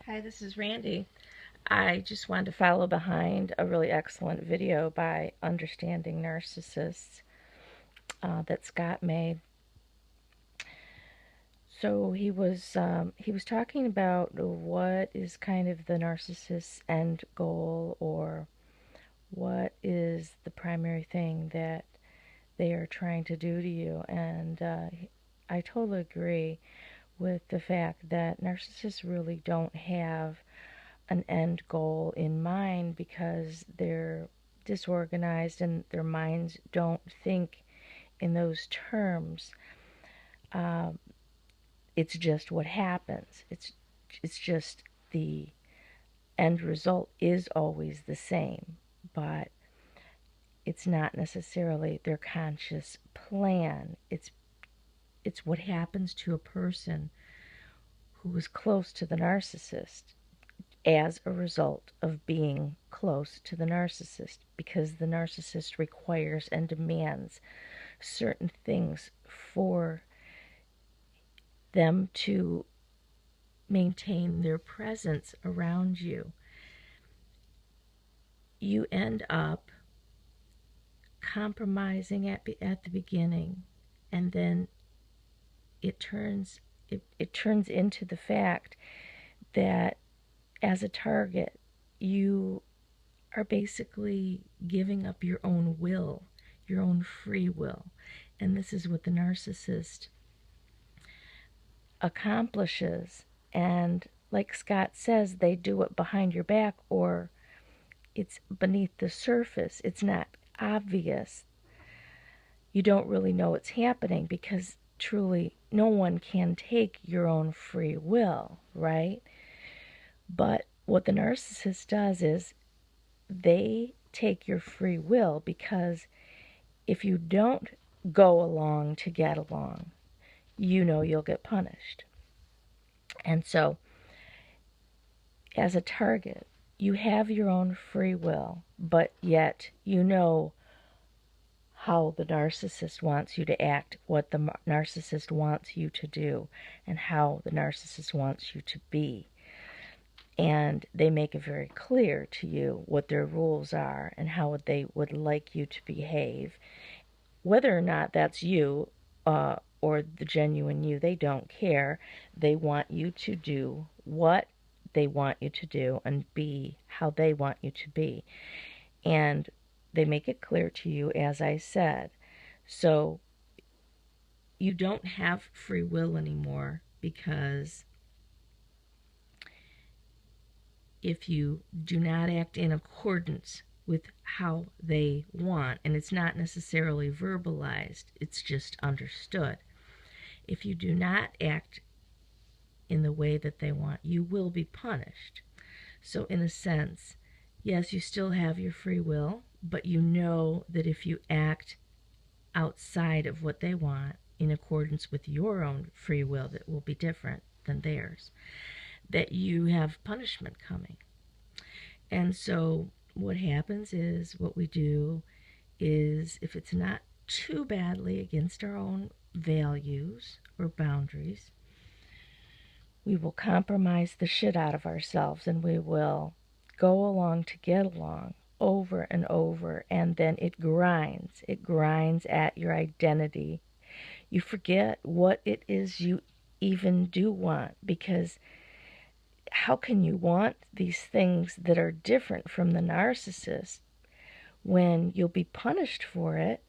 Hi, this is Randy. I just wanted to follow behind a really excellent video by Understanding Narcissists that Scott made. So he was talking about what is kind of the narcissist's end goal, or what is the primary thing that they are trying to do to you. And I totally agree with the fact that narcissists really don't have an end goal in mind, because they're disorganized and their minds don't think in those terms. Um, it's just what happens. It's just the end result is always the same, but it's not necessarily their conscious plan. It's what happens to a person who is close to the narcissist as a result of being close to the narcissist, because the narcissist requires and demands certain things for them to maintain their presence around you. You end up compromising at the beginning, and then it turns into the fact that as a target, you are basically giving up your own will, your own free will. And this is what the narcissist accomplishes. And like Scott says, they do it behind your back, or it's beneath the surface. It's not obvious. You don't really know what's happening, because truly no one can take your own free will, right? But what the narcissist does is they take your free will, because if you don't go along to get along, you know you'll get punished. And so, as a target, you have your own free will, but yet you know how the narcissist wants you to act, what the narcissist wants you to do, and how the narcissist wants you to be. And they make it very clear to you what their rules are and how they would like you to behave. Whether or not that's you or the genuine you, they don't care. They want you to do what they want you to do and be how they want you to be. And they make it clear to you, as I said. So you don't have free will anymore, because if you do not act in accordance with how they want, and it's not necessarily verbalized, it's just understood. If you do not act in the way that they want, you will be punished. So in a sense, yes, you still have your free will, but you know that if you act outside of what they want, in accordance with your own free will that will be different than theirs, that you have punishment coming. And so what happens is, what we do is, if it's not too badly against our own values or boundaries, we will compromise the shit out of ourselves, and we will go along to get along over and over, and then it grinds. It grinds at your identity. You forget what it is you even do want, because how can you want these things that are different from the narcissist when you'll be punished for it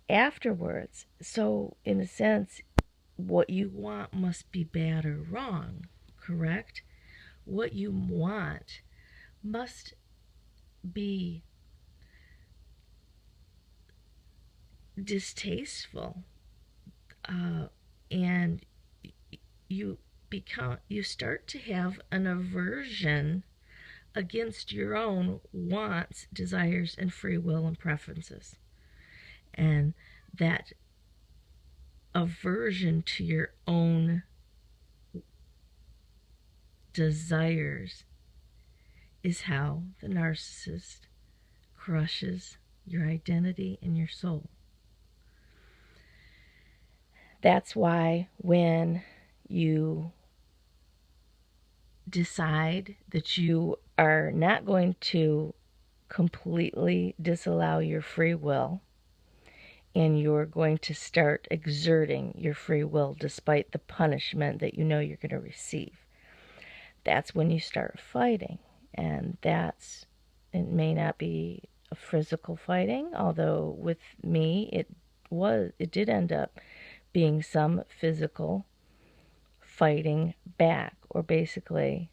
afterwards? So, in a sense, what you want must be bad or wrong, correct? What you want must be distasteful, and you start to have an aversion against your own wants, desires, and free will and preferences. And that aversion to your own desires is how the narcissist crushes your identity and your soul. That's why when you decide that you are not going to completely disallow your free will, and you're going to start exerting your free will despite the punishment that you know you're going to receive. That's when you start fighting. And it may not be a physical fighting, although with me it did end up being some physical fighting back, or basically